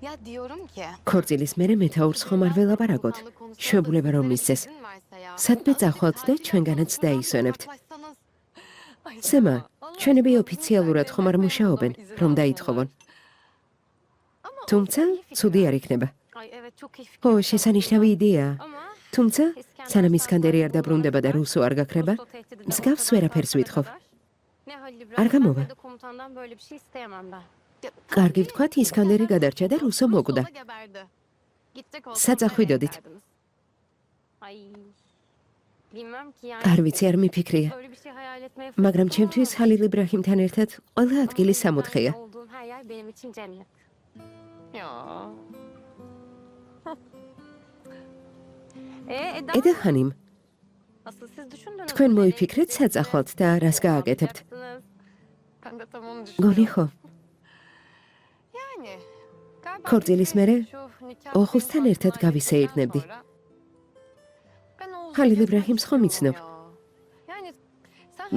Ya diyorum ki. ქორწილის მერე მეთაურს ხომ არ ველაპარაკოთ. Შეუძლება რომ მისცეს. სადმე წახვალთ და ჩვენგანაც დაისვენებთ. სემა, ჩვენები ოფიციალურად ხომ არ მუშაობენ, რომ დაითხოვონ. თუმცა, ცუდი არ იქნება. ო, შესანიშნავი იდეაა. თუმცა, სანამ ისკანდერი არ დაბრუნდება და რუსო არ გაქრება, მსგავს ვერაფერს ვითხოვ. არ გამოვა. კარგი ვთქვათ, ისკანდერი გადარჩა და რუსო მოკვდა. საწახვიდოდით. არ ვიცი, არ მიფიქრია. მაგრამ ჩემთვის ხალილ იბრაჰიმთან ერთად ყველა ადგილი სამოთხეა. eda ხანიმ, თქვენ მოიფიქრეთ საწახვალთ და რას გააკეთებთ? გონი ხო? ქორწილის მერე ოხუსთან ერთად გავისეირნებდი. ხალილ იბრაჰიმს ხომ იცნობ?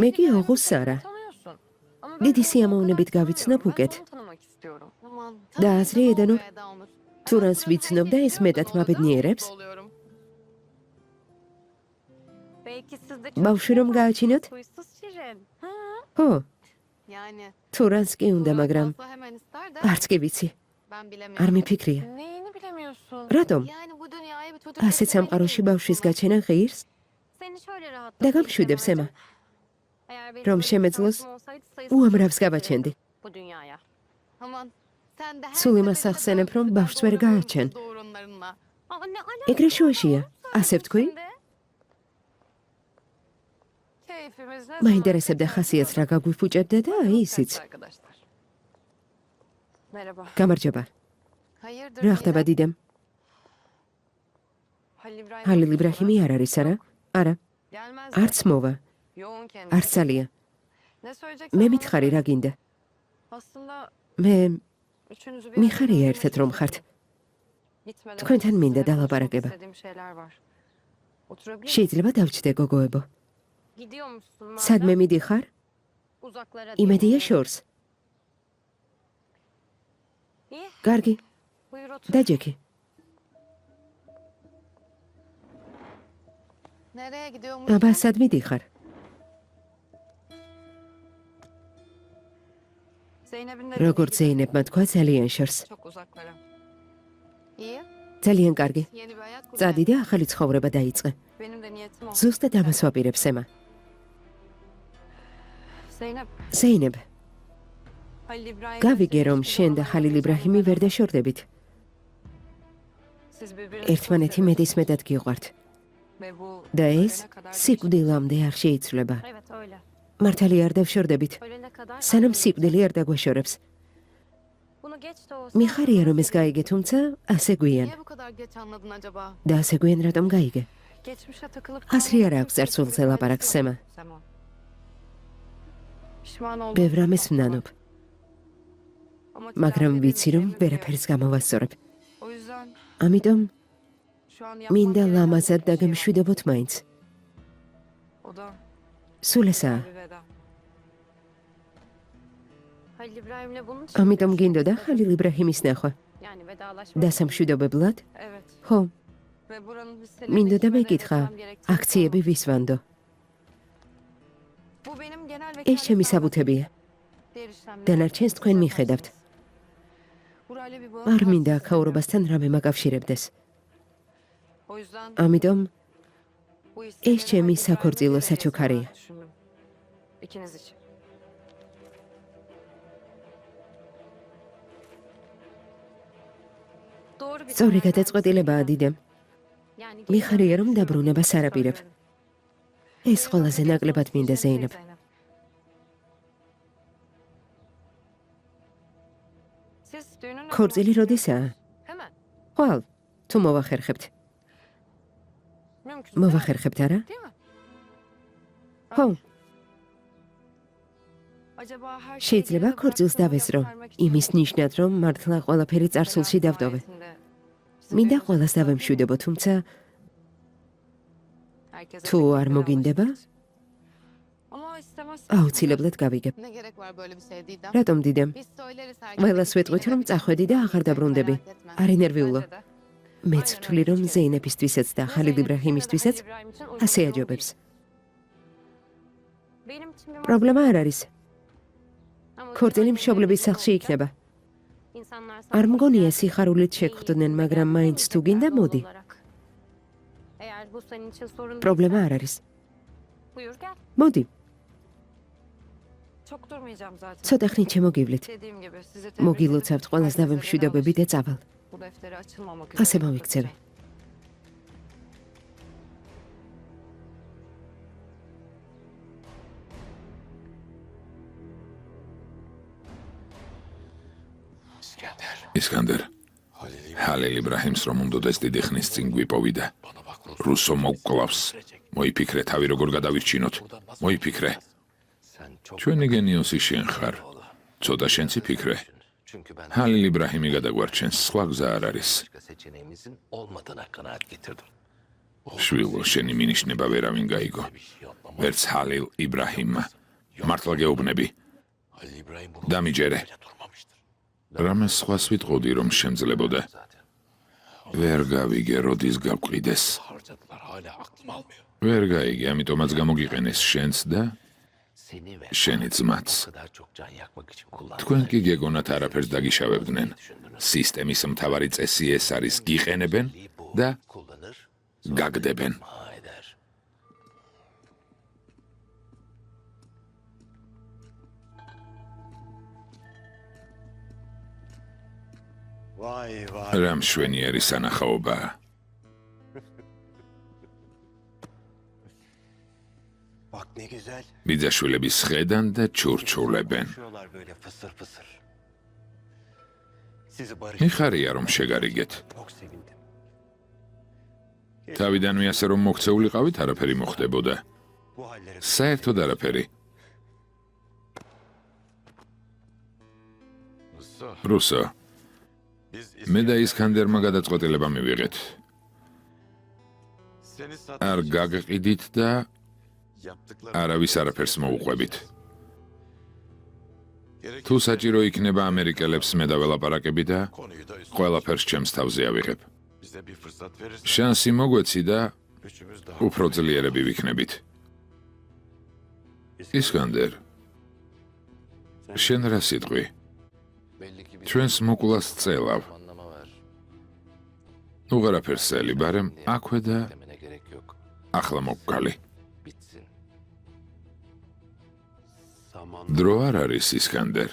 მე კი ოღუს არა. დიდი სიამოვნებით გავიცნობ უკეთ. და აზრი ედანო, თუ რას ვიცნობ და ეს მეტად მაბედნიერებს? ბავშვი რომ გააჩინოთ? ხო, თუ რას კი უნდა, მაგრამ არც კი ვიცი. არ მიფიქრია. რატომ? ასეთ სამყაროში ბავშვის გაჩენა ღირს? და გამშვიდებს ემა. რომ შემეძლოს, უამრავს გავაჩენდი. სულ იმას ახსენებ, რომ ბავშვს ვერ გააჩენ. ეგრე შუაშია, ასე ვთქვი? მაინტერესებდა ხასიათს რა გაგვიფუჭებდა და აი ისიც. გამარჯობა. რა ხდება დიდემ? ხალილ იბრაჰიმი არ არის, არა? არა. არც მოვა. არც ძალიან. მე მითხარი რა გინდა? მე მიხარია ერთად რომ ხართ. თქვენთან მინდა დალაპარაკება. შეიძლება დავჭდე გოგოებო. სადმე მიდიხარ? იმედია შორს. კარგი. დაჯექი. აბა სად მიდიხარ? როგორც ზეინებმა თქვა, ძალიან შორს. ძალიან კარგი. წადი და ახალი ცხოვრება დაიწყე. ზუსტად ამას ვაპირებს ემა. ზეინებ. გავიგე რომ შენ და ხალილ იბრაჰიმი ვერ დაშორდებით. ერთმანეთი მეტისმეტად გიყვართ. და ეს სიკვდილამდე არ შეიცვლება. მართალი არ დავშორდებით. სანამ სიკვდილი არ დაგვაშორებს. მიხარია რომ ეს გაიგე, თუმცა ასე გვიან. და ასე გვიან რატომ გაიგე? აზრი არ აქვს წარსულზე ლაპარაკს სემა. ბევრ ამას ვნანობ. მაგრამ ვიცი რომ ვერაფერს გამოვასწორებ. ამიტომ მინდა ლამაზად დაგემშვიდობოთ მაინც. სულ ესაა. ამიტომ გინდოდა ხალილ იბრაჰიმის ნახვა. დასამშვიდობებლად? ხო. მინდოდა მეკითხა, აქციები ვის ვანდო? ეს ჩემი საბუთებია. დანარჩენს თქვენ მიხედავთ. არ მინდა აქაურობასთან რამე მაკავშირებდეს. ამიტომ ეს ჩემი საქორწილო საჩუქარია. სწორი გადაწყვეტილებაა დიდემ. მიხარია რომ დაბრუნებას არ აპირებ. ეს ყველაზე ნაკლებად მინდა ზეინებ. ქორწილი როდისაა? ხვალ, თუ მოვახერხებთ. მოვახერხებთ, არა? ხო. შეიძლება ქორწილს დავესწრო, იმის ნიშნად, რომ მართლა ყველაფერი წარსულში დავტოვე. მინდა ყველას დავემშვიდობო, თუმცა თუ არ მოგინდება, აუცილებლად გავიგებ. რატომ დიდემ? ყველას ვეტყვით, რომ წახვედი და აღარ დაბრუნდები. არ ინერვიულო. მეც ვთვლი, რომ ზეინეფისთვისაც და ხალილ იბრაჰიმისთვისაც ასე აჯობებს. პრობლემა არ არის. ქორწილი მშობლების სახლში იქნება. არ მგონია სიხარულით შეგხვდნენ, მაგრამ მაინც თუ გინდა, მოდი. პრობლემა არ არის. მოდი. ცოტა ხნით შემოგივლით. მოგილოცავთ ყველას და ვემშვიდობები და წავალ. ასე მოვიქცევი. ისკანდერ, ხალილ იბრაჰიმს რომ უნდოდეს დიდი ხნის წინ გვიპოვიდა. რუსო მოგკლავს. მოიფიქრე თავი როგორ გადავირჩინოთ. მოიფიქრე. ჩვენი გენიოსი შენ ხარ. ცოტა შენც იფიქრე. ხალილ იბრაჰიმი გადაგვარჩენს, სხვა გზა არ არის. შვილო, შენი მინიშნება ვერავინ გაიგო. ვერც ხალილ იბრაჰიმმა. მართლა გეუბნები. დამიჯერე. რამეს სხვას ვიტყოდი, რომ შემძლებოდა. ვერ გავიგე, როდის გავყიდეს. ვერ გაიგე, ამიტომაც გამოგიყენეს შენც და შენი ძმაც. თქვენ კი გეგონათ არაფერს დაგიშავებდნენ. სისტემის მთავარი წესი ეს არის, გიყენებენ და გაგდებენ. რა მშვენიერი სანახაობაა. ბიძაშვილების ხედან და ჩურჩულებენ. მიხარია რომ შეგარიგეთ. თავიდანვე ასე რომ მოქცეულიყავით, არაფერი მოხდებოდა. საერთოდ არაფერი. რუსო, მე და ისქანდერმა გადაწყვეტილება მივიღეთ. არ გაგყიდით და არავის არაფერს მოუყვებით. თუ საჭირო იქნება ამერიკელებს მე დაველაპარაკები და ყველაფერს ჩემს თავზე ავიღებ. შანსი მოგვეცი და უფრო ძლიერები ვიქნებით. ისქანდერ, შენ რა სიტყვი? ჩვენს მოკვლას წელავ. უღარაფერს წელი, ბარემ აქვე და ახლა მოგგალი. დრო არ არის, ისკანდერ.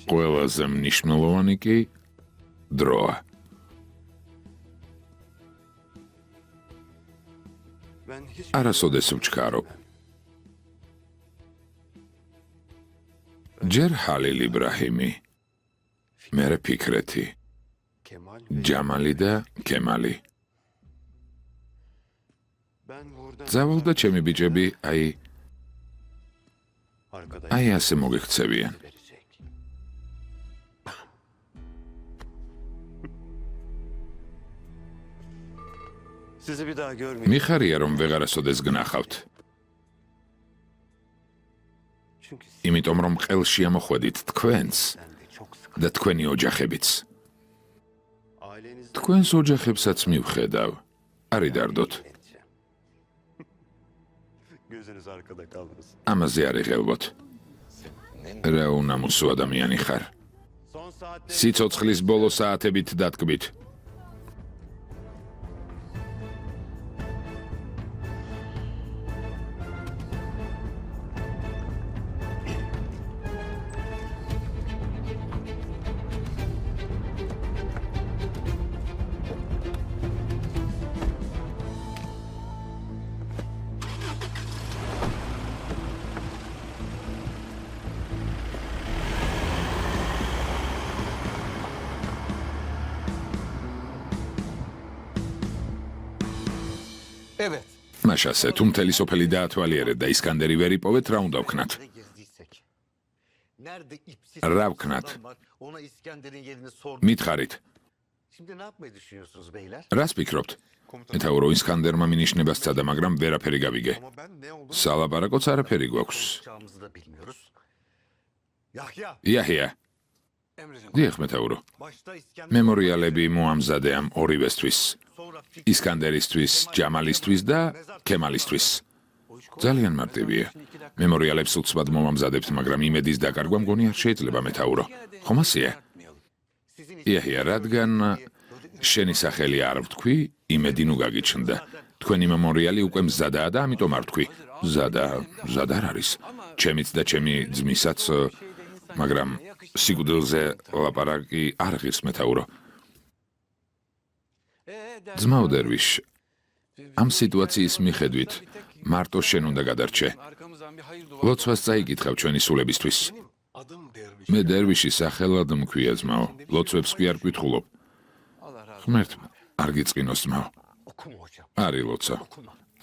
ყველაზე მნიშვნელოვანი კი დროა. არასოდეს ვჩქარობ. ჯერ ხალილ იბრაჰიმი, მერე ფიქრეთი, ჯამალი და ქემალი. ძავალ და ჩემი ბიჭები, აი ასე მოგექცევიან. მიხარია რომ ვეღარასოდეს გნახავთ. იმიტომ რომ ყელში ამოხვედით თქვენს და თქვენი ოჯახებიც. თქვენს ოჯახებსაც მივხედავ. არი დარდოთ. ამაზე არ იღელბოთ. რა უნამუსო ადამიანი ხარ. სიცოცხლის ბოლო საათებით დათქმით. მაშასე, თუ მთელი სოფელი დაათვალიერეთ და ისკანდერი ვერ იპოვეთ, რა უნდა ვქნათ? რა ვქნათ? მითხარით. რას ფიქრობთ? მეთაურო ისკანდერმა მინიშნება სცადა, მაგრამ ვერაფერი გავიგე. სალაპარაკოც არაფერი გვაქვს. იაჰია. დიახ, მეთაურო. მემორიალები მოამზადე ამ ორივესთვის. ისკანდერისთვის, ჯამალისთვის და ქემალისთვის. ძალიან მარტივია. მემორიალებს უცბად მომამზადებთ, მაგრამ იმედის დაკარგვა მგონი არ შეიძლება, მეთაურო. ხომ ასეა? იაჰია, რადგან შენი სახელი არ ვთქვი, იმედი ნუ გაგიჩნდა. თქვენი მემორიალი უკვე მზადაა და ამიტომ არ ვთქვი. მზად არ არის. ჩემიც და ჩემი ძმისაც, მაგრამ სიკვდილზე ლაპარაკი არ ღირს, მეთაურო. ძმაო დერვიშ, ამ სიტუაციის მიხედვით მარტო შენ უნდა გადარჩე. ლოცვას წაიკითხავ ჩვენი სულებისთვის. მე დერვიში სახელად მქვია, ძმაო. ლოცვებს კი არ გკითხულობ. ღმერთმა არ გიწყინოს, ძმაო.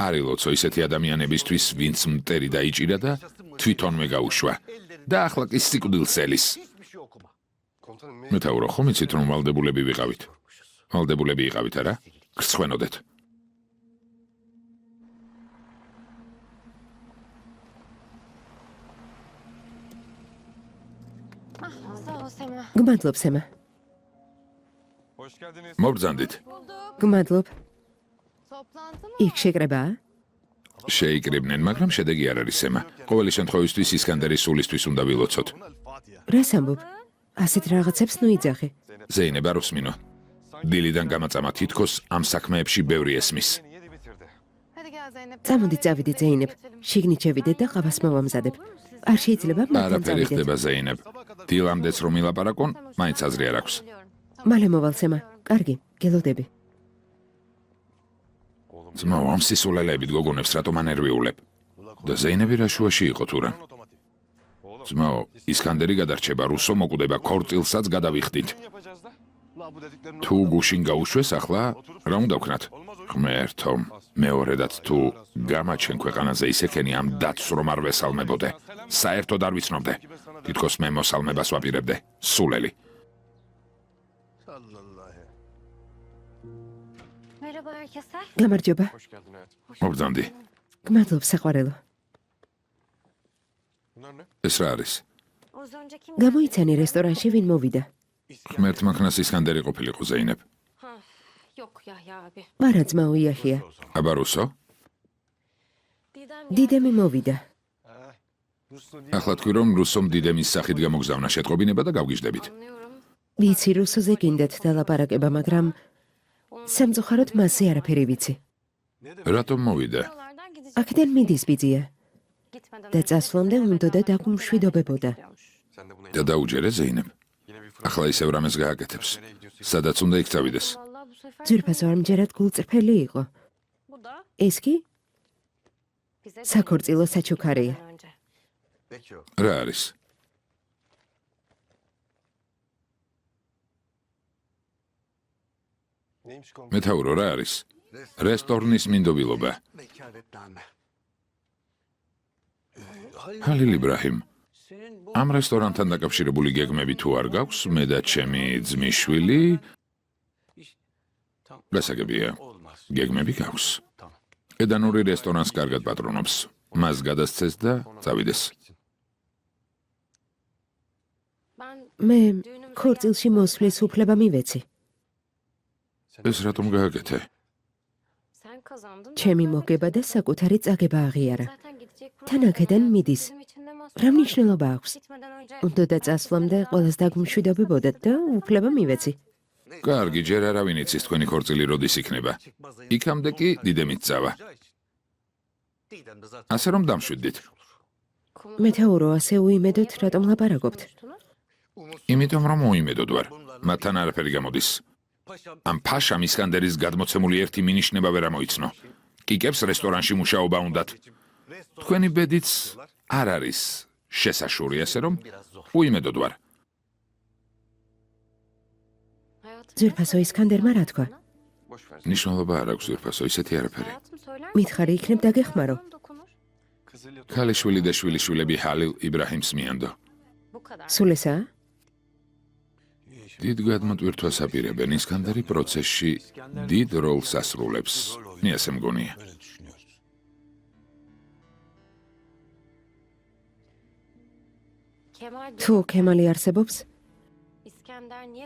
არის ლოცვა ისეთი ადამიანებისთვის, ვინც მტერი დაიჭირა და თვითონვე გაუშვა. და ახლა კი სიკვდილს ელის. მეთაურო, ხომ იცით რომ ვალდებულები ვიყავით? ვალდებულები იყავით, არა? გსვენოდეთ. გმადლობ, სემა. მობრძანდით. გმადლობ. იქ შეკრებაა? შეიკრიბნენ, მაგრამ შედეგი არ არის, სემა. ყოველი შემთხვევისთვის ისკანდერის სულისთვის უნდა ვილოცოთ. რას ამბობ? ასეთ რაღაცებს ნუ იძახი. ზეინებ არ უსმინო. დილიდან გამაწამა თითქოს ამ საქმეებში ბევრი ესმის. წამოდი წავიდე, ზეინებ. შიგნით შევიდეთ და ყავას მოვამზადებ. არ შეიძლება მათთან არაფერი წავიდეთ. ხდება, ზეინებ. დილამდეც რომ ილაპარაკონ, მაინც აზრი არ აქვს. მალე მოვალ, სემა. კარგი, გელოდები. ძმაო, ამ სისულელეებით გოგონებს რატომ ანერვიულებ? და ზეინები რა შუაში იყო თუ რა? ძმაო, ისკანდერი გადარჩება, რუსო მოკვდება, ქორწილსაც გადავიხდით. თუ გუშინ გაუშვეს ახლა, რა უნდა ვქნათ? ღმერთო, მეორედაც თუ გამაჩენ ქვეყანაზე ისე ქენი ამ დათს რომ არ ვესალმებოდე. საერთოდ არ ვიცნობდე. თითქოს მე მოსალმებას ვაპირებდე. სულელი. გამარჯობა. მობრძანდი. გმადლობ, საყვარელო. ეს რა არის? გამოიცანი რესტორანში ვინ მოვიდა. ღმერთმა ქნას ისკანდერი ყოფილიყო, ზეინებ. არა, ძმაო, იაჰია. აბა რუსო? დიდემი მოვიდა. ახლა თქვი რომ რუსომ დიდემის სახით გამოგზავნა შეტყობინება და გავგიჟდებით. ვიცი, რუსოზე გინდათ დალაპარაკება, მაგრამ სამწუხაროდ მასზე არაფერი ვიცი. რატომ მოვიდა? აქედან მიდის ბიძია. და წასვლამდე უნდოდა დაგუმშვიდობებოდა. და დაუჯერე, ზეინებ. ახლა ისევ რამეს გააკეთებს. სადაც უნდა იქ წავიდეს. ძვირფასო ამჯერად გულწრფელი იყო. ეს კი საქორწილო საჩუქარია. რა არის? მეთაურო, რა არის? რესტორნის მინდობილობა. ჰალილ იბრაჰიმ, ამ რესტორანთან დაკავშირებული გეგმები თუ არ გაქვს, მე და ჩემი ძმისშვილი გასაგებია, გეგმები გაქვს. ედანური რესტორანს კარგად პატრონობს. მას გადასცეს და წავიდეს. მე ქორწილში მოსვლის უფლება მივეცი. ეს რატომ გააკეთე? ჩემი მოგება და საკუთარი წაგება აღიარა. თან აქედან მიდის. რა მნიშვნელობა აქვს? უნდოდა წასვლამდე ყველას დაგმშვიდობებოდათ და უფლება მივეცი. კარგი, ჯერ არავინ იცის თქვენი ქორწილი როდის იქნება. იქამდე კი დიდემით წავა. ასე რომ დამშვიდდით. მეთაურო, ასე უიმედოთ რატომ ლაპარაკობთ? იმიტომ რომ მოიმედოდ ვარ. მათთან არაფერი გამოდის. ამ ფაშამ ისკანდერის გადმოცემული ერთი მინიშნება ვერ ამოიცნო. კიკებს რესტორანში მუშაობა უნდათ. თქვენი ბედიც არ არის შესაშური, ასე რომ უიმედოდ ვარ. ძვირფასო ისკანდერმა რა თქვა? ნიშნულობა არ აქვს, ძვირფასო, ისეთი არაფერი. მითხარი იქნებ დაგეხმარო. ქალიშვილი და შვილიშვილები ჰალილ იბრაჰიმს მიანდო. სულ ესაა? დიდ გადმოტვირთვას აპირებენ ისკანდერი პროცესში დიდ როლს ასრულებს. მე ასე მგონია. თუ ქემალი არსებობს,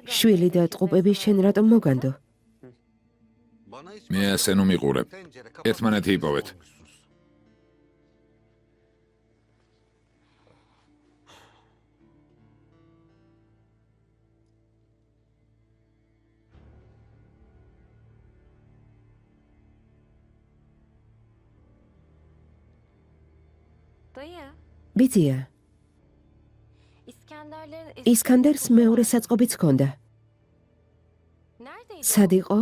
შვილი და ტყუპები შენ რატომ მოგანდო? მე ასე ნუ მიყურებ. ერთმანეთი იპოვეთ. ბიძია, ისკანდერს მეორე საწყობიც ჰქონდა. სად იყო?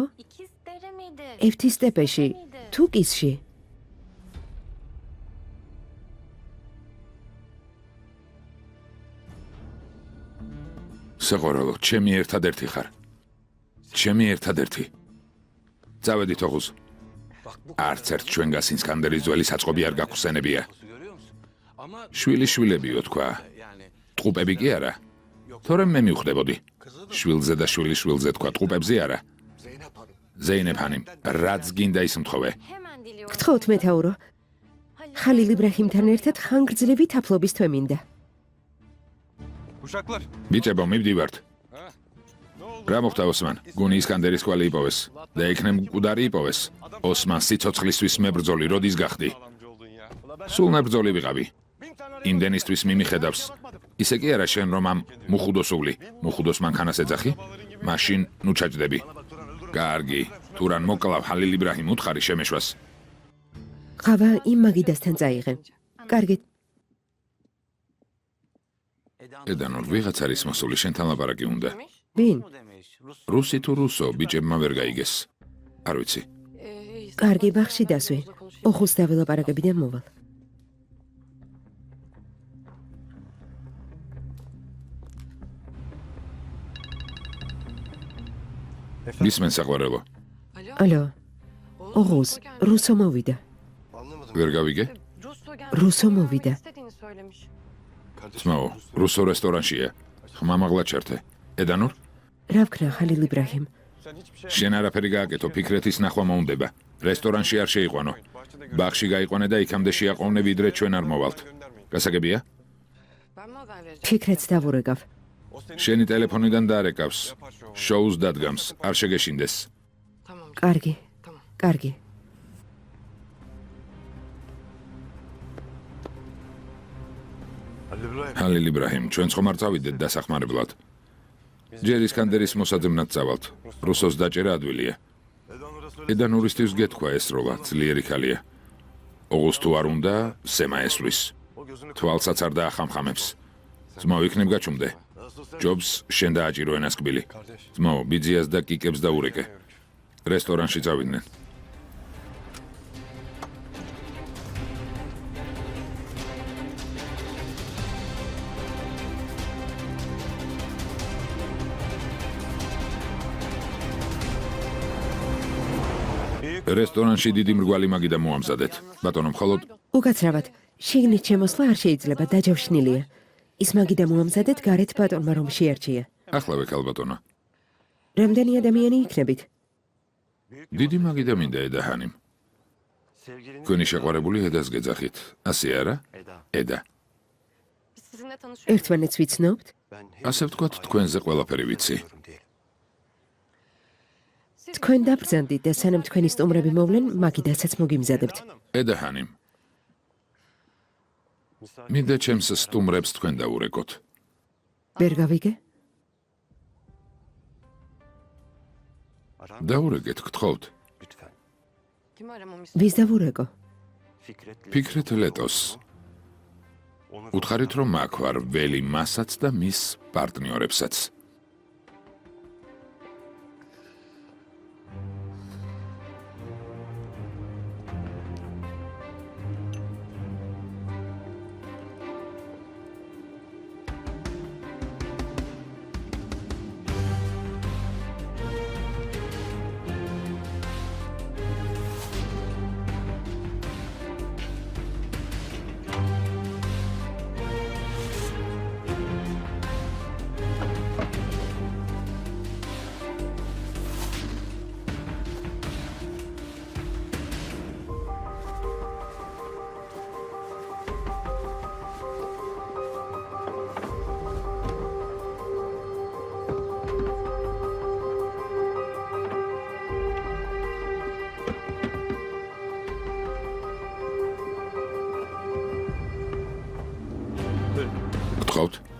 ევთის სტეპეში, თუ კისში. საყვარელო, ჩემი ერთადერთი ხარ. ჩემი ერთადერთი. წავედით ოღუზ. არც ერთ ჩვენგას ისკანდერის ძველი საწყობი არ გაგვხსენებია. შვილიშვილებიო თქვა. ტყუპები კი არა. თორემ მე მივხვდებოდი. შვილზე და შვილიშვილზე თქვა, ტყუპებზე არა. ზეინებ ჰანიმ, რაც გინდა ის მთხოვე. გთხოვთ მეთაურო. ხალილ იბრაჰიმთან ერთად ხანგრძლივი თაფლობის თვე მინდა. ბიჭებო, მივდივართ. რა მოხდა ოსმან? გუნი ისკანდერის კვალი იპოვეს და იქნებ მკვდარი იპოვეს. ოსმან სიცოცხლისთვის მებრძოლი როდის გახდი? სულ ნაბრძოლი ვიყავი. იმდენისთვის მიმიხედავს. ისე კი არა შენ რომ ამ მუხუდოსული, მუხუდოს მანქანას ეძახი? მაშინ ნუ ჩაჯდები. კარგი, თურან მოკლავ ხალილ იბრაჰიმ უთხარი შემეშვას. ყავა იმ მაგიდასთან წაიღე. კარგი. ედანურ ვიღაც არის მოსული, შენთან ლაპარაკი უნდა. ვინ? რუსი თუ რუსო, ბიჭებმა ვერ გაიგეს. არ ვიცი. კარგი, ბაღში დასვი. ოხუს დაველაპარაკები და მოვალ. მისმენ საყვარელო. ალო. ოღუს, რუსო მოვიდა. ვერ გავიგე? რუსო მოვიდა. ძმაო, რუსო რესტორანშია. ხმამაღლა ჩერთე. ედანურ? რა ვქნა ხალილ იბრაჰიმ? შენ არაფერი გააკეთო, ფიქრეთის ნახვა მოუნდება. რესტორანში არ შეიყვანო. ბაღში გაიყვანე და იქამდე შეაყოვნე, ვიდრე ჩვენ არ მოვალთ. გასაგებია? ფიქრეთს დავურეკავ. შენი ტელეფონიდან დაარეკავს. შოუს დადგამს, არ შეგეშინდეს. კარგი. კარგი. ხალილ იბრაჰიმ, ჩვენც ხომ არ წავიდეთ დასახმარებლად. ჯერ ისკანდერის მოსაძებნად წავალთ. რუსოს დაჭერა ადვილია. ედანურისთვის გეთქვა ეს როლა, ძლიერი ხალია. ოღუს თუ არ უნდა, სემა ესვრის. თვალსაც არ დაახამხამებს. ძმაო, იქნებ გაჩუმდე. ჯობს შენ დააჭირო ენასკბილი. ძმაო, ბიძიას და კიკებს დაურეკე. რესტორანში წავიდნენ. რესტორანში დიდი მრგვალი მაგიდა მოამზადეთ. ბატონო, მხოლოდ უკაცრავად, შიგნით შემოსვლა არ შეიძლება, დაჯავშნილია. ის მაგიდა მოამზადეთ გარეთ ბატონმა რომ შეარჩია. ახლავე ქალბატონო. რამდენი ადამიანი იქნებით? დიდი მაგიდა მინდა ედაჰანიმ. თქვენი შეყვარებული ედას გეძახით. ასე არა? ედა. ერთმანეთს ვიცნობთ? ასე ვთქვათ, თქვენზე ყველაფერი ვიცი. თქვენ დაბრძანდით და სანამ თქვენი სტუმრები მოვლენ, მაგიდასაც მოგიმზადებთ. ედაჰანიმ. მინდა ჩემს სტუმრებს თქვენ დაურეკოთ. ვერ გავიგე? დაურეკეთ, გთხოვთ. ვის დავურეკო? ფიქრეთ ლეტოს. უთხარით რომ აქ ვარ ველი მასაც და მის პარტნიორებსაც. გახლავთ?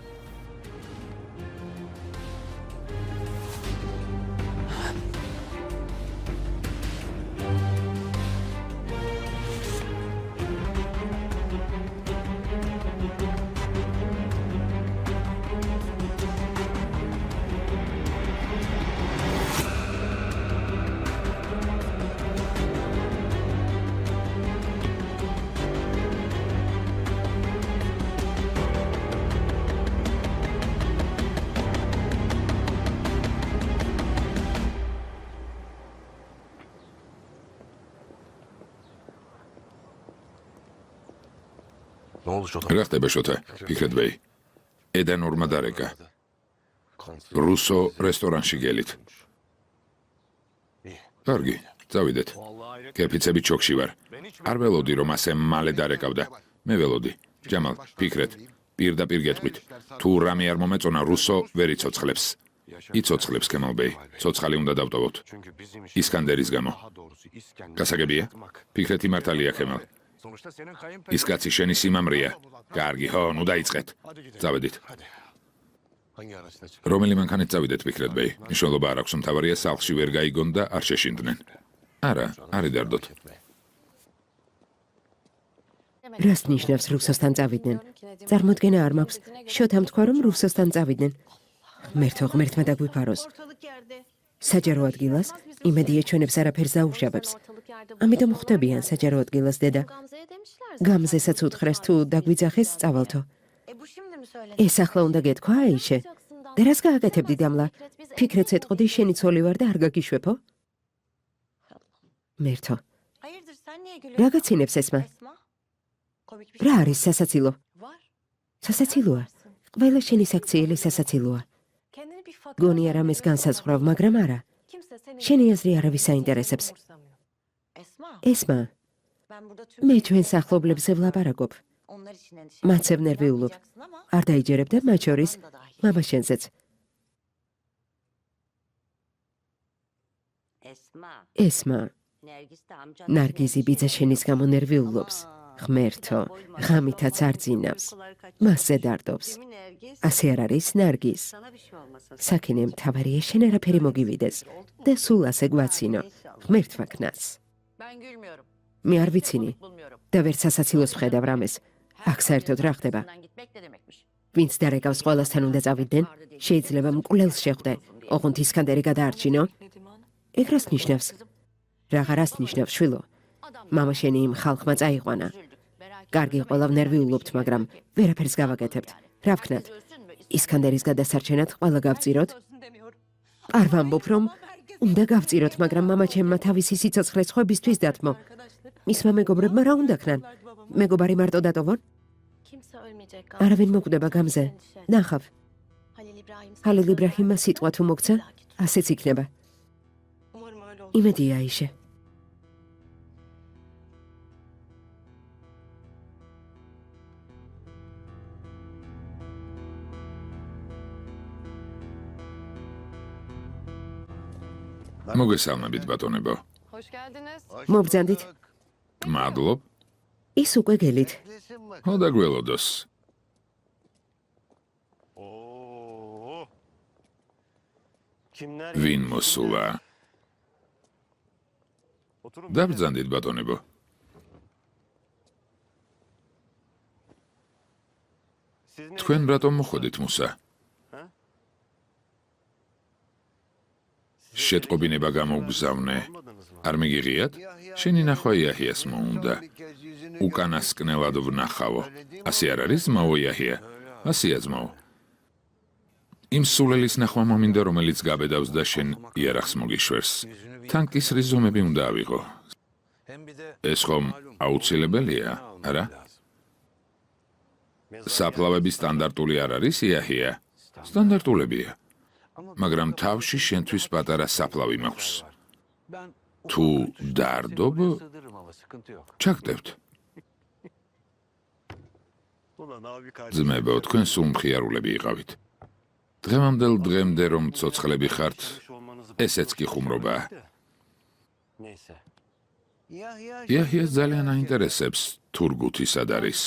რა ხდება შოთა? ფიქრეთ ბეი. ედანორმა დარეკა. რუსო რესტორანში გელით. კარგი, წავიდეთ. კეფიცები ჩოქში ვარ. არ ველოდი რომ ასე მალე დარეკავდა. მე ველოდი. ჯამალ, ფიქრეთ. პირდაპირ გეტყვით. თუ რამე არ მომეწონა რუსო ვერ იცოცხლებს. იცოცხლებს კემალ ბეი. ცოცხალი უნდა დავტოვოთ. ისკანდერის გამო. გასაგებია? ფიქრეთი მართალია კემალ. ის კაცი შენი სიმამრეა. კარგი, ხო, ნუ დაიწყეთ. წავედით. რომელი მანქანით წავიდეთ, ფიქრეთ ბეი. მნიშვნელობა არ აქვს, მთავარია სახლში ვერ გაიგონ და არ შეშინდნენ. არა, არ იდარდოთ. რას ნიშნავს რუსოსთან წავიდნენ? წარმოდგენა არ მაქვს. შოთამ თქვა რომ რუსოსთან წავიდნენ. ღმერთმა დაგვიფაროს. საჯარო ადგილას იმედია ჩვენებს არაფერს დაუშავებს. ამიტომ ხვდებიან საჯარო ადგილას დედა. გამზესაც უთხრეს თუ დაგვიძახეს წავალთო. ეს ახლა უნდა გეთქვა აიშე. და რას გააკეთებდი დამლა? ფიქრეთს ეტყოდი შენი ცოლი ვარ და არ გაგიშვებო? მერთო. რა გაცინებს ესმა? რა არის სასაცილო? სასაცილოა. ყველა შენი საქციელი სასაცილოა. გონი არ ამის განსაზღვრავ, მაგრამ არა. შენი აზრი არავის აინტერესებს. ესმა. მე ჩვენ სახლობლებზე ვლაპარაკობ. მაცებ ნერვიულობ. არ დაიჯერებდა მათ შორის მამა შენზეც. ესმა. ნარგიზი ბიძა შენის გამო ნერვიულობს. ღმერთო, ღამითაც არ ძინავს. მასზე დარდობს. ასე არ არის, ნარგიზ? საქინე მთავარია შენ არაფერი მოგივიდეს და სულ ასე გვაცინო. ღმერთმა ქნას. მე არ ვიცინი და ვერც სასაცილოს ვხედავ რამეს. აქ საერთოდ რა ხდება? ვინც დარეკავს ყველასთან უნდა წავიდნენ? შეიძლება მკვლელს შეხვდე, ოღონდ ისკანდერი გადაარჩინო? ეგ რას ნიშნავს? რაღაცას ნიშნავს, შვილო. მამა შენი იმ ხალხმა წაიყვანა. კარგი, ყველა ნერვიულობთ, მაგრამ ვერაფერს გავაკეთებთ. რა ვქნათ? ისკანდერის გადასარჩენად ყველა გავწიროთ? არ ვამბობ, რომ უნდა გავწიროთ, მაგრამ მამა ჩემმა თავისი სიცოცხლე სხვებისთვის დათმო. მისმა მეგობრებმა რა უნდა ქნან? მეგობარი მარტო დატოვონ? არავინ მოკვდება გამზე. ნახავ. ჰალილ იბრაჰიმმა სიტყვა თუ მოგცა, ასეც იქნება. იმედია აიშე. მოგესალმებით, ბატონებო. მობრძანდით. მადლობ. ის უკვე გელით. ხო და გველოდოს. ვინ მოსულა? დაბრძანდით, ბატონებო. თქვენ რატომ მოხვედით, მუსა? შეტყობინება გამოგზავნე. არ მიგიღიათ? შენი ნახვა იაჰიას მოუნდა. უკანასკნელად ვნახავო. ასე არ არის, ძმაო იაჰია? ასეა, ძმაო. იმ სულელის ნახვა მომინდა, რომელიც გაბედავს და შენ იარაღს მოგიშვერს. თანკის რიზომები უნდა ავიღო. ეს ხომ აუცილებელია, არა? საფლავები სტანდარტული არ არის, იაჰია? სტანდარტულებია. მაგრამ თავში შენთვის პატარა საფლავი მაქვს. თუ დარდობ, ჩაგდებთ. ძმებო, თქვენ სულ მხიარულები იყავით. დღევანდელ დღემდე რომ ცოცხლები ხართ, ესეც კი ხუმრობაა. იაჰიას ძალიან აინტერესებს თურგუთი სად არის.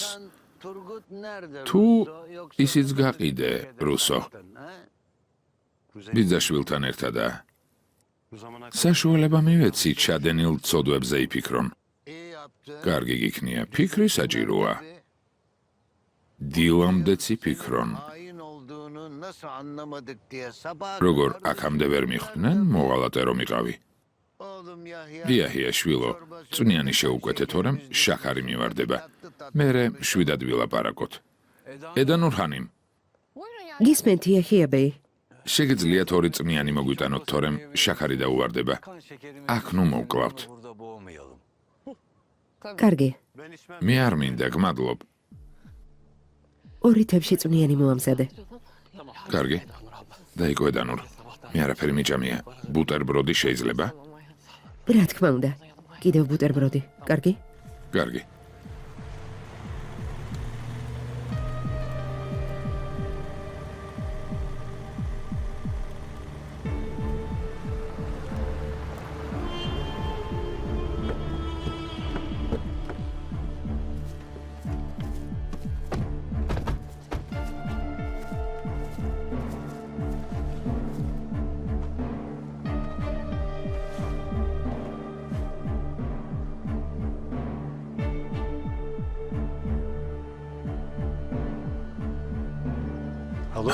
თუ ისიც გაყიდე, რუსო. ბიძაშვილთან ერთადაა. საშუალება მივეცი ჩადენილ ცოდვებზე იფიქრონ. კარგი გიქნია, ფიქრი საჭიროა. დილამდეც იფიქრონ. როგორ აქამდე ვერ მიხვდნენ, მოვალატე რომ იყავი. იაჰია შვილო, წვნიანი შეუკვეთე თორემ შაქარი მივარდება. მერე შვიდად ვილაპარაკოთ. ედა ნურჰანიმ, გისმენთ იაჰია ბეი? შეგიძლიათ ორი წვნიანი მოგვიტანოთ, თორემ შაქარი დაუვარდება. აქ ნუ მოვკლავთ. კარგი. მე არ მინდა, გმადლობ. ორი თებში წვნიანი მოამზადე. კარგი. დაიგო ედანურ. მე არაფერი მიჭამია. ბუტერბროდი შეიძლება? რა თქმა უნდა. კიდევ ბუტერბროდი. კარგი? კარგი.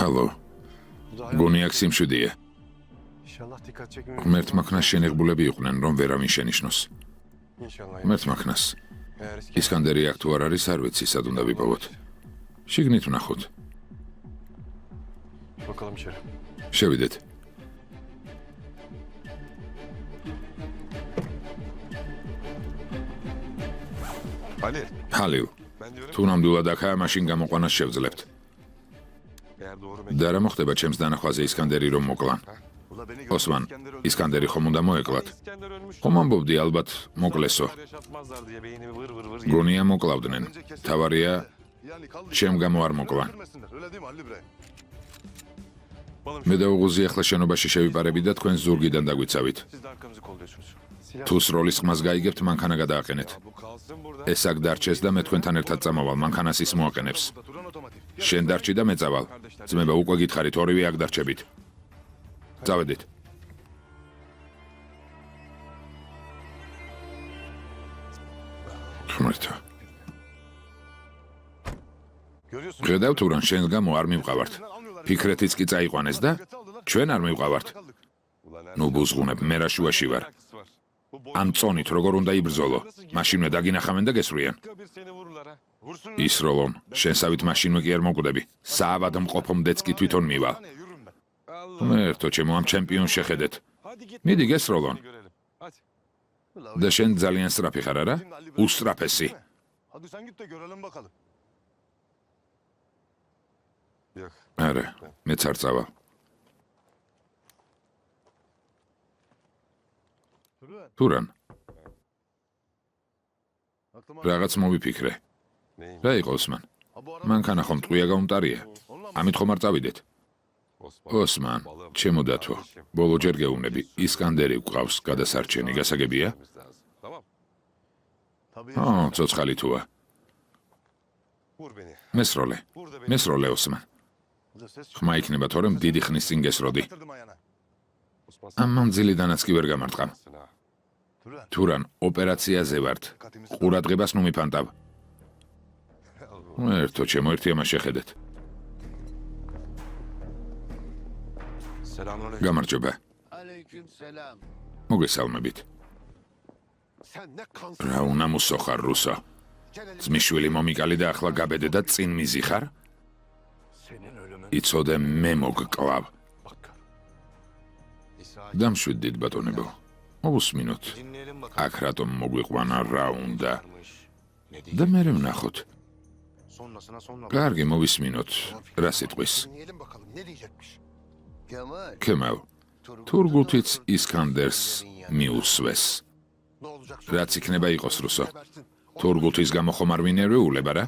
ჰალო. გონი აქ სიმშვიდეა. ღმერთმა ქნას შენიღბულები იყვნენ, რომ ვერავინ შენიშნოს. ღმერთმა ქნას. ისკანდერი აქ თუ არ არის, არ ვიცი, სად უნდა ვიპოვოთ. შიგნით ვნახოთ. შევიდეთ. ჰალილ. თუ ნამდვილად აქაა, მაშინ გამოყვანას შევძლებთ. და რა მოხდება ჩემს დანახვაზე ისკანდერი რომ მოკლან? ოსმან, ისკანდერი ხომ უნდა მოეკლათ? ხომ ამბობდი ალბათ მოკლესო. გონია მოკლავდნენ. თავარია ჩემ გამო არ მოკლან. მე დაუღუზი ახლა შენობაში შევიპარები და თქვენ ზურგიდან დაგვიცავით. თუ სროლის ხმას გაიგებთ, მანქანა გადააყენეთ. ეს აქ დარჩეს და მე თქვენთან ერთად წამოვალ, მანქანას ის მოაყენებს. შენ დარჩი და მე წავალ. ძმება, უკვე გითხარით, ორივე აქ დარჩებით. წავედით. ხმერთო. ხედავთ, ურან, შენს გამო არ მივყავართ. ფიქრეთიც კი წაიყვანეს და ჩვენ არ მივყავართ. ნუ ბუზღუნებ, მე რა შუაში ვარ. ამ წონით როგორ უნდა იბრძოლო? მაშინვე დაგინახავენ და გესვრიან. ისროლონ, შენსავით მაშინვე კი არ მოკვდები. საავად მყოფობდეც კი თვითონ მივალ. ღმერთო ჩემო, ამ ჩემპიონს შეხედეთ. მიდი გესროლონ. და შენ ძალიან სწრაფი ხარ, არა? უსწრაფესი. არა, მეც არ წავალ. თურან. რაღაც მოვიფიქრე. რა იყო ოსმან? მანქანა ხომ ტყვია გაუმტარია? ამით ხომ არ წავიდეთ? ოსმან, ჩემო დათო, ბოლო ჯერ გეუბნები, ისკანდერი გვყავს გადასარჩენი, გასაგებია? ცოცხალი თუა. მესროლე ოსმან. ხმა იქნება, თორემ დიდი ხნის წინ გესროდი. ამ მანძილიდანაც კი ვერ გამარტყამ. თურან, ოპერაციაზე ვართ. ყურადღებას ნუ მიფანტავ. ერთო ჩემო, ერთი ამას შეხედეთ. გამარჯობა. მოგესალმებით. რა უნამუსო ხარ, რუსო? ძმისშვილი მომიკალი და ახლა გაბედე და წინ მიზიხარ? იცოდე მე მოგკლავ. დამშვიდ დიდ ბატონებო. მოვუსმინოთ. აქ რატომ მოგვიყვანა, რა უნდა? და მერე ვნახოთ. კარგი, მოვისმინოთ. რა სიტყვის? ქემალ, თურგუთიც ისკანდერს მიუსვეს. რაც იქნება იყოს, რუსო. თურგუთის გამო ხომ არ ვინერვიულებ, არა?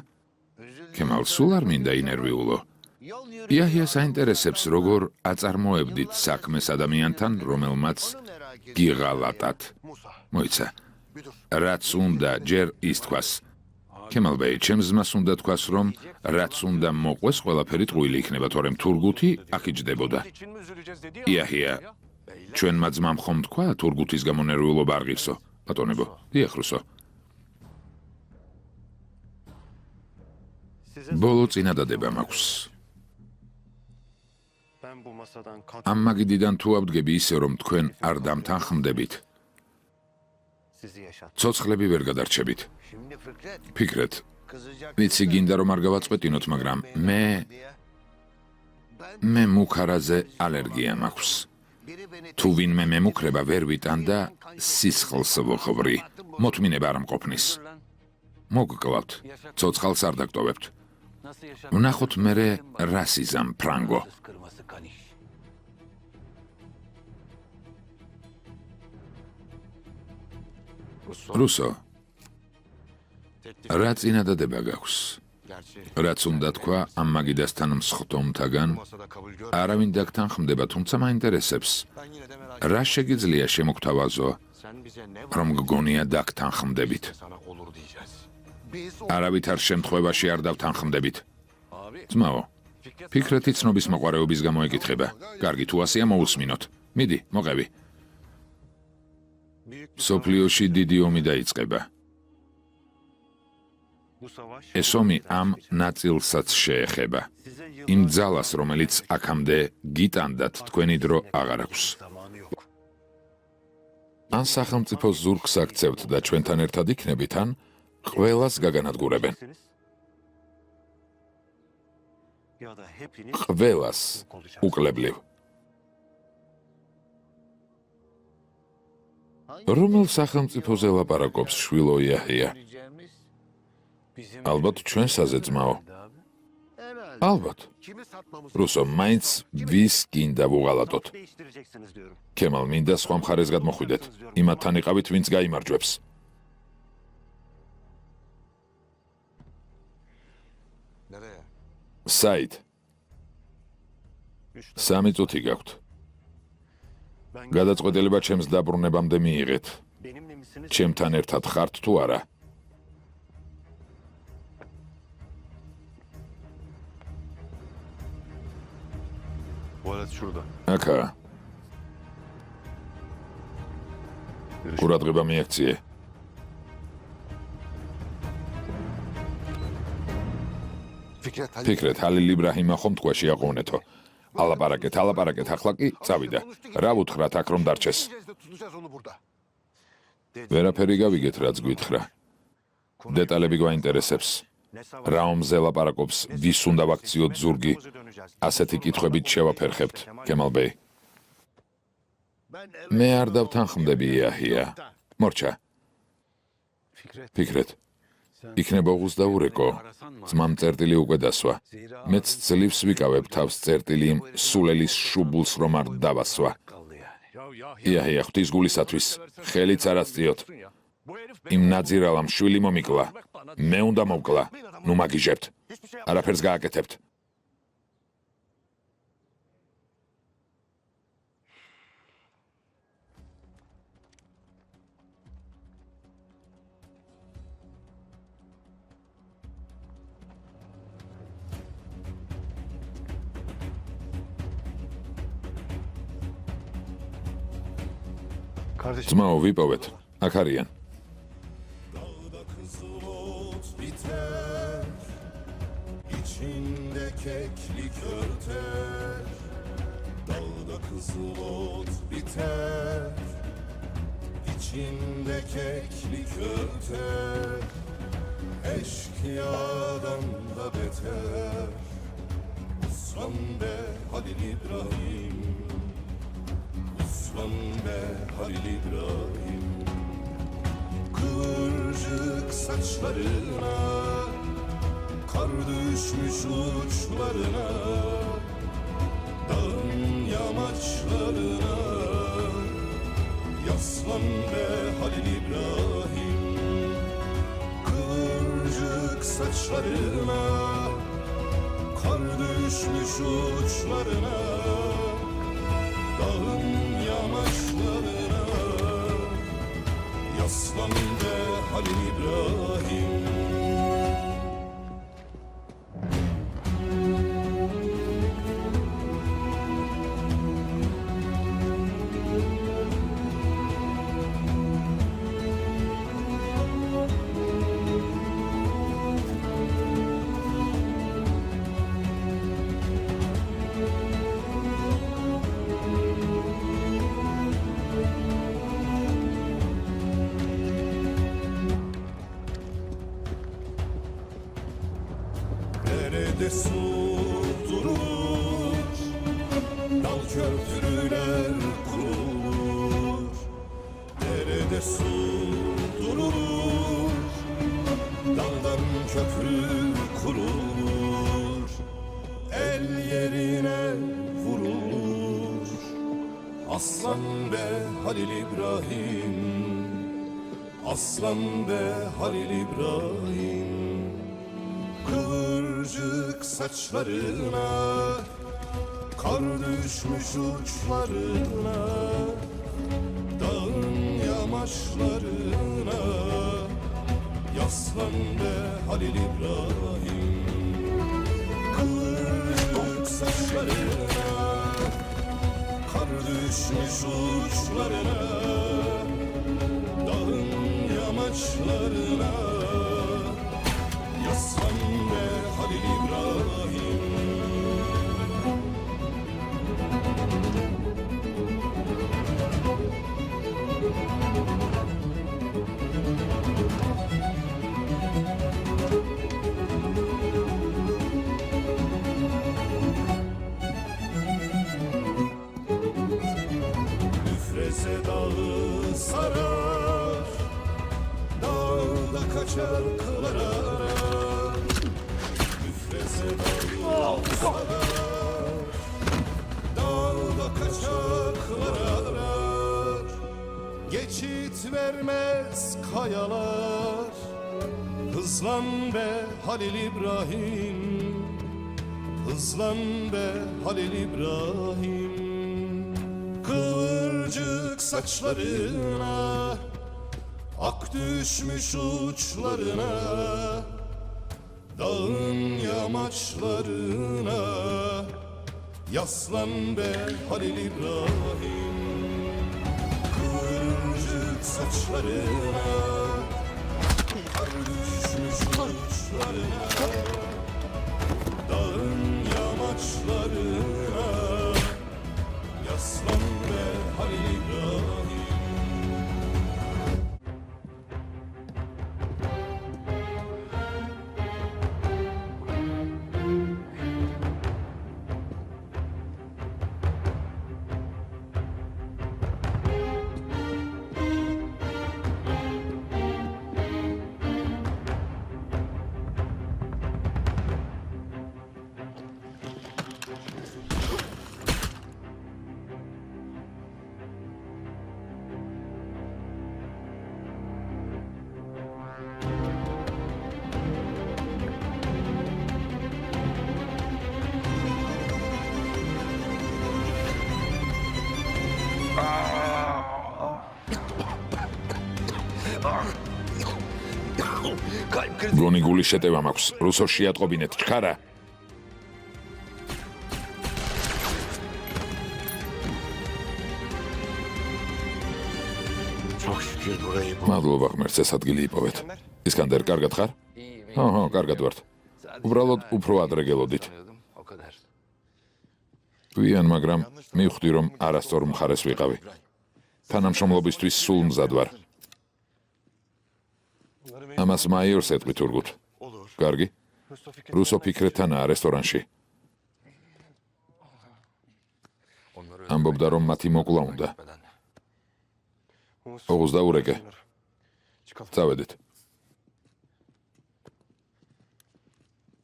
ქემალ, სულ არ მინდა ინერვიულო. იაჰიას აინტერესებს, როგორ აწარმოებდით საქმეს ადამიანთან, რომელმაც გიღალატათ. მოიცა, რაც უნდა ჯერ ის თქვას. Kemal Bey, ჩემს ძმას უნდა თქვას, რომ რაც უნდა მოყვეს, ყველაფერი ტყუილი იქნება, თორემ თურგუთი აქ იჯდებოდა. იაჰია, ჩვენმა ძმამ ხომ თქვა, თურგუთის გამონერვიულობა არ ღირსო. ბატონებო, დიახ, რუსო. ბოლო წინადადება მაქვს. ამ მაგიდიდან თუ ავდგები ისე, რომ თქვენ არ დამთანხმდებით, ცოცხლები ვერ გადარჩებით. ფიქრეთ, ვიცი გინდა რომ არ გავაწყვეტინოთ, მაგრამ მე მუქარაზე ალერგია მაქვს. თუ ვინმე მემუქრება ვერ ვიტან და სისხლს ვოხვრი, მოთმინება არ მყოფნის. მოგკლავთ, ცოცხალს არ დაგტოვებთ. ვნახოთ მერე რასიზამ ფრანგო. რუსო, რა წინადადება გაქვს? რაც უნდა თქვა ამ მაგიდასთან მსხდომთაგან, არავინ დაგთანხმდება, თუმცა მაინტერესებს. რა შეგიძლია შემოგთავაზო, რომ გგონია დაგთანხმდებით? არავითარ შემთხვევაში არ დავთანხმდებით. ძმაო, ფიქრეთი ცნობის მოყვარეობის გამო ეკითხება. კარგი, თუ ასეა მოусმინოთ. მიდი, მოყევი. სოფლიოში დიდი ომი დაიწყება. ეს ომი ამ ნაწილსაც შეეხება. იმ ძალას, რომელიც აქამდე გიტანდათ, თქვენი დრო აღარ აქვს. ან სახელმწიფო ზურგს აქცევთ და ჩვენთან ერთად იქნებით, ან ყველას გაგანადგურებენ. ყველას უკლებლივ. რომელ სახელმწიფოზე ლაპარაკობს შვილო იაჰია? ალბათ ჩვენსაზე, ძმაო. ალბათ. რუსო, მაინც ვის გინდა ვუღალატოთ? ქემალ, მინდა სხვა მხარეს გადმოხვიდეთ. იმათთან იყავით, ვინც გაიმარჯვებს. საიდ. 3 წუთი გაქვთ. გადაწყვეტილება ჩემს დაბრუნებამდე მიიღეთ. ჩემთან ერთად ხართ თუ არა? აკა. ყურადღება მიაქციე. ფიქრეთ, ჰალილ იბრაჰიმა ხომ თქვა შეაყოვნეთო. ალაპარაკეთ, ახლა კი წავიდა. რა ვუთხრათ აქ რომ დარჩეს? ვერაფერი გავიგეთ, რაც გვითხრა. დეტალები გვაინტერესებს. რა ომზე ლაპარაკობს, ვის უნდა ვაქციოთ ზურგი? ასეთი კითხვებით შევაფერხებთ, Kemal Bey. მე არ დავთანხმდები იაჰია. მორჩა. ფიქრეთ. იქნება უღუზდაურეკო. ძმამ წერტილი უკვე დასვა. მეც ძლივს ვიკავებ თავს წერტილი იმ სულელის შუბულს რომ არ დავასვა. იაჰია, ღვთის გულისათვის, ხელიც არ აწწიოთ. იმ ნაძირალამ შვილი მომიკლა. მე უნდა მოვკლა. ნუ მაგიჟებთ. არაფერს გააკეთებთ. ძმაო, ვიპოვეთ. აქ არიან. İçinde keklik örter, dağda kızıl ot biter. İçinde keklik örter, eşkıyadan da beter. Uslan be Halil İbrahim, uslan be Halil İbrahim. Kıvırcık saçlarına kar düşmüş uçlarına, dağın yamaçlarına. Yaslan be Halil İbrahim, kıvırcık saçlarına, kar düşmüş uçlarına, dağın yamaçlarına. Yaslan be Halil İbrahim. Derede su durur, dal köprüler kurulur. Derede su durur, daldan köprü kurulur. El yerine vurulur. Aslan be Halil İbrahim, aslan be Halil İbrahim. Kıvırcık saçlarına, kar düşmüş uçlarına, dağın yamaçlarına. Yaslan be Halil İbrahim. Kıvırcık saçlarına, kar düşmüş uçlarına, dağın yamaçlarına. Yaslan be Halil İbrahim. Üfreze dağı sarar, dağda kaçar kılar arar. Üfreze dağı sarar, dağda kaçar kılar arar. Geçit vermez kayalar, hızlan be Halil İbrahim. Hızlan be Halil İbrahim. Kıvırcık saçlarına, ak düşmüş uçlarına, dağın yamaçlarına. Yaslan be Halil İbrahim. Kıvırcık saçlarına, kar düşmüş uçlarına, dağın yamaçlarına. Yaslan be Halil İbrahim. გონი გულის შეტევა მაქვს. რუსოს შეატყობინეთ, ჩქარა. მადლობა ღმერთს, ეს ადგილი იპოვეთ. ისკანდერ, კარგად ხარ? ხო, კარგად ვართ. უბრალოდ უფრო ადრე გელოდით. ვიან, მაგრამ მივხვდი, რომ არასწორ მხარეს ვიყავი. თანამშრომლობისთვის სულ მზად ვარ. ამას მაიორს ეტყვი თურგუთ. კარგი? რუსო ფიქრეთთანაა რესტორანში. ამბობდა, რომ მათი მოკლა უნდა. ოღონდ დაურეკე. წავედით.